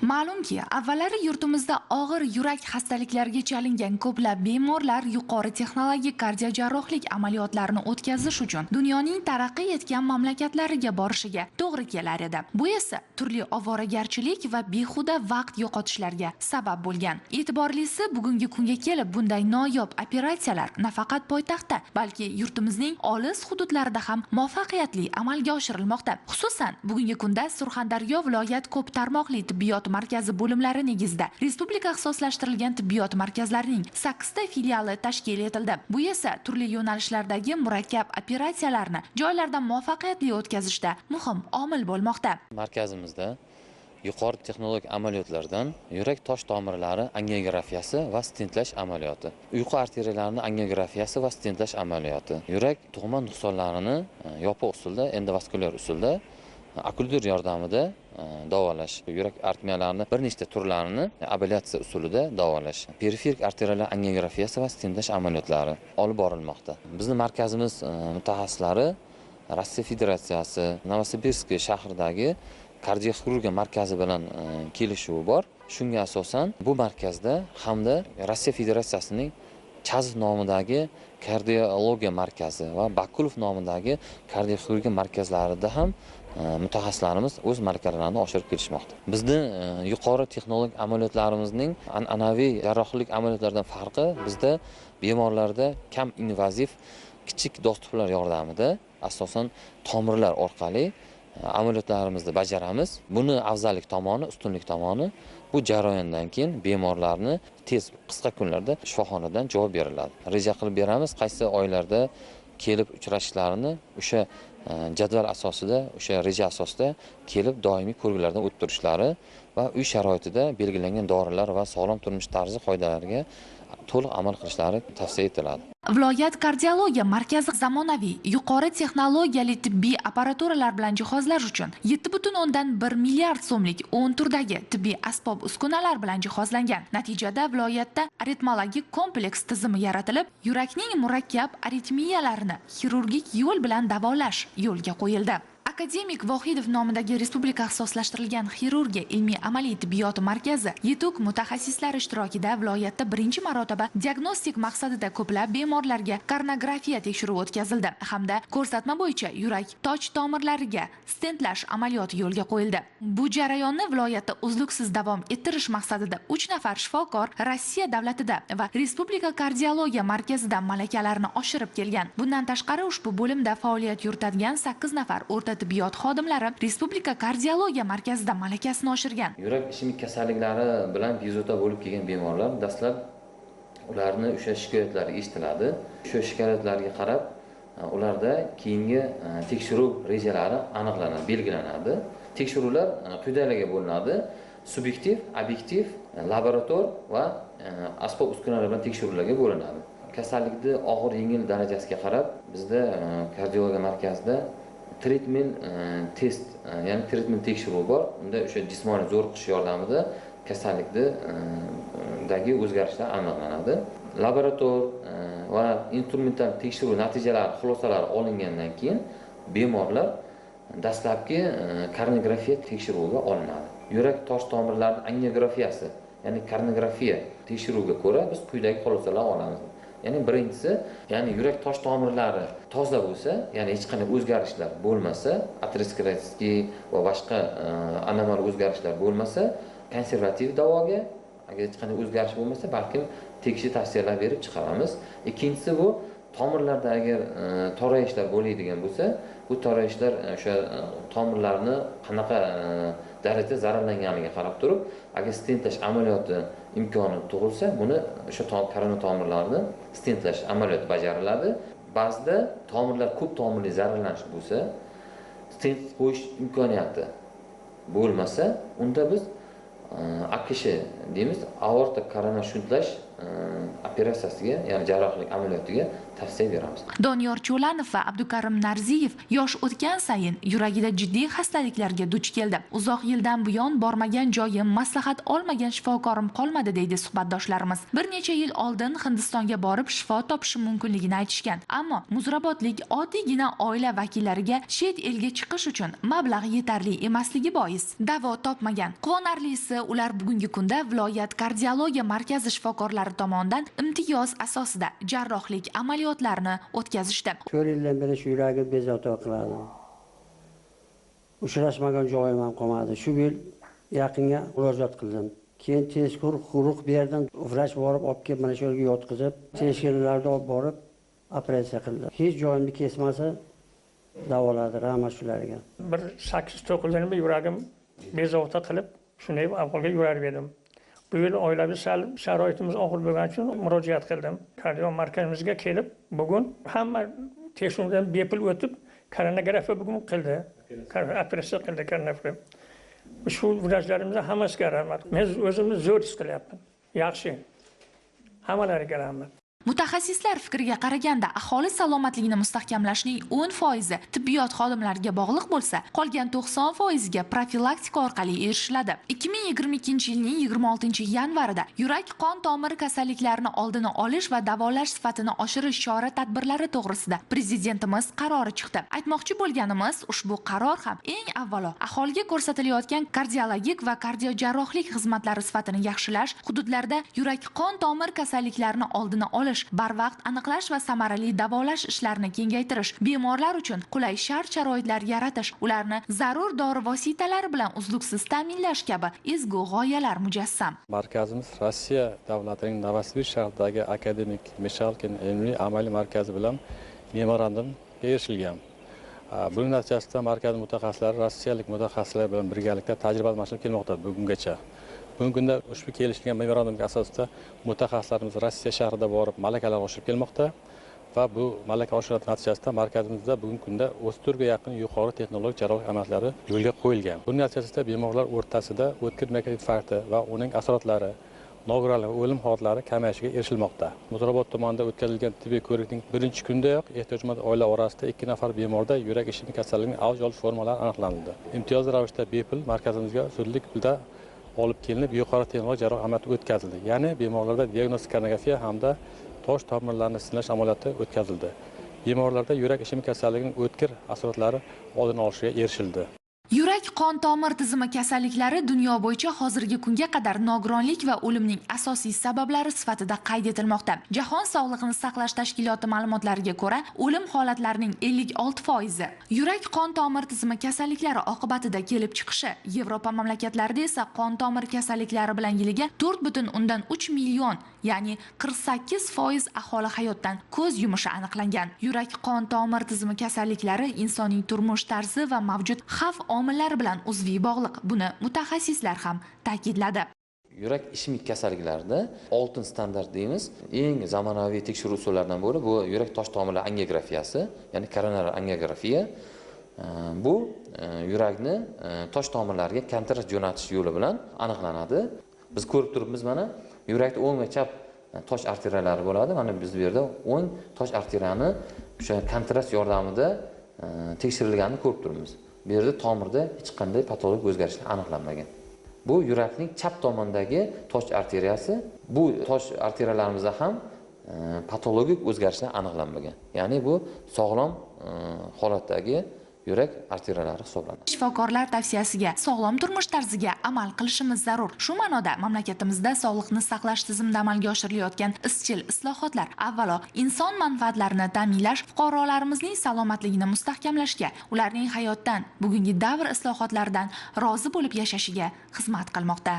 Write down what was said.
Ma'lumki, avvallari yurtimizda og'ir yurak xastaliklariga chalingan ko'plab bemorlar yuqori texnologik kardiojarrohlik amaliyotlarini o'tkazish uchun dunyoning taraqqiy etgan mamlakatlariga borishiga to'g'ri kelar edi. Bu esa turli ovoragarchilik va behuda vaqt yo'qotishlarga sabab bo'lgan. E'tiborlisi, bugungi kunga kelib bunday noyob operatsiyalar nafaqat poytaxtda, balki yurtimizning olis hududlarida ham muvaffaqiyatli amalga oshirilmoqda. Xususan, bugungi kunda Surxondaryo viloyat ko'p tarmoqli tibbiyot markazi bo'limlari negizida respublika ixtisoslashtirilgan tibbiyot markazlarining 8 ta filiali tashkil etildi. Bu esa turli yo'nalishlardagi murakkab operatsiyalarni joylarda muvaffaqiyatli o'tkazishda muhim omil bo'lmoqda. Markazimizda yuqori texnologik amaliyotlardan yurak tosh tomirlari angiografiyasi va stentlash amaliyoti, uyqu arteriyalarining angiografiyasi va stentlash amaliyoti, yurak tug'ma nuqsonlarini yopiq usulda, endovaskulyar usulda okullyar yordamida davolash, yurak arteriyalarining bir nechta turlarini ablatsiya usulida davolash, periferik arteriyalar angiografiyasi va stentlash amaliyotlari olib borilmoqda. Bizning markazimiz mutaxassislari Rossiya Federatsiyasi Novosibirsk shahridagi kardioxirurgiya markazi bilan kelishuvi bor. Shunga asosan bu markazda hamda Rossiya Federatsiyasining Chaz nomidagi kardiologiya markazi va Bakulov nomidagi kardioxirurgiya markazlarida ham mutaxassislarimiz o'z malakalarini oshirib kelishmoqda. Bizning yuqori texnologik amaliyotlarimizning an'anaviy jarrohlik amaliyotlaridan farqi, bizda bemorlarda kam invaziv kichik dostuplar yordamida asosan tomirlar orqali amaliyotlarimizni bajaramiz. Buni afzallik tomoni, ustunlik tomoni, bu jarayondan keyin bemorlarni tez, qisqa kunlarda shifoxonadan javob beriladi. Reja qilib beramiz, qaysi oylarda kelib uchrashishlarini o'sha jadval asosida, o'sha reja asosida kelib doimiy ko'riklardan o'tib turishlari va uy sharoitida belgilangan dorilar va sog'lom turmush tarzi qoidalariga to'liq amal qilishlari tavsiya etiladi. Viloyat kardiologiya markazi zamonaviy, yuqori texnologiyali tibbiy apparaturalar bilan jihozlash uchun 7,1 milliard so'mlik 10 turdagi tibbiy asbob-uskunalar bilan jihozlangan. Natijada viloyatda aritmologik kompleks tizimi yaratilib, yurakning murakkab aritmiyalarini xirurgik yo'l bilan davolash yo'lga qo'yildi. Akademik Vohidov nomidagi respublika ixtisoslashtirilgan xirurgiya ilmiy-amaliy tibbiyot markazi yetuk mutaxassislar ishtirokida viloyatda birinchi marotaba diagnostik maqsadida ko'plab bemorlarga koronagrafiya tekshiruvi o'tkazildi hamda ko'rsatma bo'yicha yurak toch tomirlariga stentlash amaliyoti yo'lga qo'yildi. Bu jarayonni viloyatda uzluksiz davom ettirish maqsadida 3 nafar shifokor Rossiya davlatida va respublika kardiologiya markazida malakalarini oshirib kelgan. Bundan tashqari ushbu bo'limda faoliyat yuritadigan 8 nafar o'rta tibbiyot xodimlari respublika kardiologiya markazida malakasini oshirgan. Yurak ishemik kasalliklari bilan bezovta bo'lib kelgan bemorlar dastlab ularni o'sha shikoyatlari eshitiladi. O'sha shikoyatlarga qarab ularda keyingi tekshiruv rejalari aniqlanadi, belgilanadi. Tekshiruvlar quyidagilarga bo'linadi: subyektiv, obyektiv, laborator va asbob uskunalar bilan tekshiruvlarga bo'linadi. Kasallikni og'ir yengil darajasiga qarab bizda kardiologiya markazida treatment test, ya'ni treatment tekshiruvi bor. Unda o'sha jismoniy zo'riqish yordamida kasallikdagi o'zgarishlar aniqlanadi. Laborator va instrumental tekshiruv natijalari, xulosalari olingandan keyin bemorlar dastlabki koronagrafiya tekshiruviga olinadi. Yurak tosh tomirlarining angiografiyasi, ya'ni koronagrafiya tekshiruviga ko'ra biz quyidagi xulosalar olamiz. Ya'ni birinchisi, ya'ni yurak tosh tomirlari toza bo'lsa, ya'ni hech qanday o'zgarishlar bo'lmasa, aterosklerotik va boshqa anomal o'zgarishlar bo'lmasa, konservativ davoga, agar hech qanday o'zgarish bo'lmasa, balkim tegishli tavsiyalar berib chiqaramiz. Ikkinchisi bu tomirlarda agar torayishlar bo'ladigan bo'lsa, bu torayishlar o'sha tomirlarni qanaqa darajada zararlanganiga qarab turib, agar stentlash amaliyoti imkoni tug'ilsa, buni o'sha korona tomirlarni stentlash amaliyoti bajariladi. Ba'zida tomirlar ko'p tomirli zararlanish bo'lsa, stent qo'yish imkoniyati bo'lmasa, unda biz AKSH deymiz, aorta korona shuntlash operatsiyasiga, ya'ni jarrohlik amaliyotiga tavsiya beramiz. Doniyor Cho'lanov va Abdukarim Narziyev yosh o'tgan sayin yuragida jiddiy xastaliklarga duch keldi. Uzoq yildan buyon bormagan joyim, maslahat olmagan shifokorim qolmadi deydi suhbatdoshlarimiz. Bir necha yil oldin Hindistonga borib shifo topishim mumkinligini aytishgan. Ammo Muzrabotlik oddiygina oila vakillariga chet elga chiqish uchun mablag' yetarli emasligi bois davo topmagan. Quvonarlisi, ular bugungi kunda viloyat kardiologiya markazi shifokorlari tomonidan imtiyoz asosida jarrohlik amaliyotlarini o'tkazishdi. 4 yildan beri shu yuragim bezovta qiladi. Uchrashmagan joyim ham qolmadi. Shu yil yaqinga murojaat qildim. Keyin tezkor quruq bu yerdan vrach borib olib kelib mana shu yerga yotqizib, tekshiruvlarga olib borib operatsiya qildi. Hech joyimni kesmasa davoladi, rahmat shularga. Bir 8-9 yil yuragim bezovta qilib, shunday ahvolga yurar edim. Bu yil oilaviy sharoitimiz og'ir bo'lgani uchun murojaat qildim. Kardio markazimizga kelib, bugun hamma tekshiruvdan bepul o'tib, koronagrafiya bugun qildi. Operatsiya qildi koronagrafiya. Shu vrachlarimizga hammasiga rahmat. Men o'zimni zo'r his qilyapman. Yaxshi. Hammalariga rahmat. Mutaxassislar fikriga qaraganda aholi salomatligini mustahkamlashning 10% tibbiyot xodimlariga bog'liq bo'lsa, qolgan 90% ga profilaktika orqali erishiladi. 2022-yilning 26-yanvarida yurak-qon tomiri kasalliklarini oldini olish va davolash sifatini oshirish chora-tadbirlari to'g'risida prezidentimiz qarori chiqdi. Aytmoqchi bo'lganimiz, ushbu qaror ham eng avvalo aholiga ko'rsatilayotgan kardiologik va kardiojarrohlik xizmatlari sifatini yaxshilash, hududlarda yurak-qon tomir kasalliklarini oldini olish, barvaqt aniqlash va samarali davolash ishlarini kengaytirish, bemorlar uchun qulay shart-sharoitlar yaratish, ularni zarur dori vositalari bilan uzluksiz ta'minlash kabi ezgu g'oyalar mujassam. Markazimiz Rossiya davlatining Novosibirsk shahridagi akademik Mishalkin ilmiy amaliy markazi bilan memorandumga erishilgan. Buning natijasida markaz mutaxassislari rossiyalik mutaxassislar bilan birgalikda tajriba almashib kelmoqda bugungacha. Bugungi kunda ushbu kelishilgan memorandumga asosida mutaxassislarimiz Rossiya shahrida borib malakalar oshirib kelmoqda va bu malaka oshirish natijasida markazimizda bugungi kunda 34 ga yaqin yuqori texnologik jarrohlik amaliyotlari yo'lga qo'yilgan. Buning natijasida bemorlar o'rtasida o'tkir miyokard infarkti va uning asoratlari, nogironlik va o'lim holatlari kamayishiga erishilmoqda. Muzrabot tumanida o'tkazilgan tibbiy ko'rikning birinchi kundayoq ehtiyojmand oila orasida 2 nafar bemorda yurak ishemik kasalligining avj olish formalari aniqlandi. Imtiyozli ravishda bepul markazimizga zudlik bilan olib kelinib yuqori texnologik jarrohlik amaliyoti o'tkazildi. Ya'ni bemorlarda diagnostik koronagrafiya hamda tosh tomirlarini sinlash amaliyoti o'tkazildi. Bemorlarda yurak ishemik kasalligining o'tkir asoratlari oldini olishga erishildi. Yurak-qon tomir tizimi kasalliklari dunyo bo'yicha hozirgi kunga qadar nogironlik va o'limning asosiy sabablari sifatida qayd etilmoqda. Jahon sog'liqni saqlash tashkiloti ma'lumotlariga ko'ra, o'lim holatlarining 56% yurak-qon tomir tizimi kasalliklari oqibatida kelib chiqishi, Yevropa mamlakatlarida esa qon tomir kasalliklari bilan yiliga 4,3 million, ya'ni 48% aholi hayotdan ko'z yumishi aniqlangan. Yurak-qon tomir tizimi kasalliklari insonning turmush tarzi va mavjud xavf omillari bilan uzviy bog'liq. Buni mutaxassislar ham ta'kidladi. Yurak ishemik kasalliklarida oltin standart deymiz. Eng zamonaviy tekshiruv usullaridan biri bu yurak tosh tomirlar angiografiyasi, ya'ni koronar angiografiya. Bu yurakni tosh tomirlarga kontrast jo'natish yo'li bilan aniqlanadi. Biz ko'rib turibmiz, mana yurakda o'ng va chap tosh arteriyalari bo'ladi. Mana biz bu yerda o'ng tosh arteriyani o'sha kontrast yordamida tekshirilganini ko'rib turibmiz. Bu yerda tomirda hech qanday patologik o'zgarishlar aniqlanmagan. Bu yurakning chap tomonidagi tosh arteriyasi. Bu tosh arteriyalarimizda ham patologik o'zgarishlar aniqlanmagan. Ya'ni bu sog'lom holatdagi yurak arteriyalari hisoblanadi. Shifokorlar tavsiyasiga, sog'lom turmush tarziga amal qilishimiz zarur. Shu ma'noda mamlakatimizda sog'liqni saqlash tizimida amalga oshirilayotgan izchil islohotlar avvalo inson manfaatlarini ta'minlash, fuqarolarimizning salomatligini mustahkamlashga, ularning hayotdan, bugungi davr islohotlaridan rozi bo'lib yashashiga xizmat qilmoqda.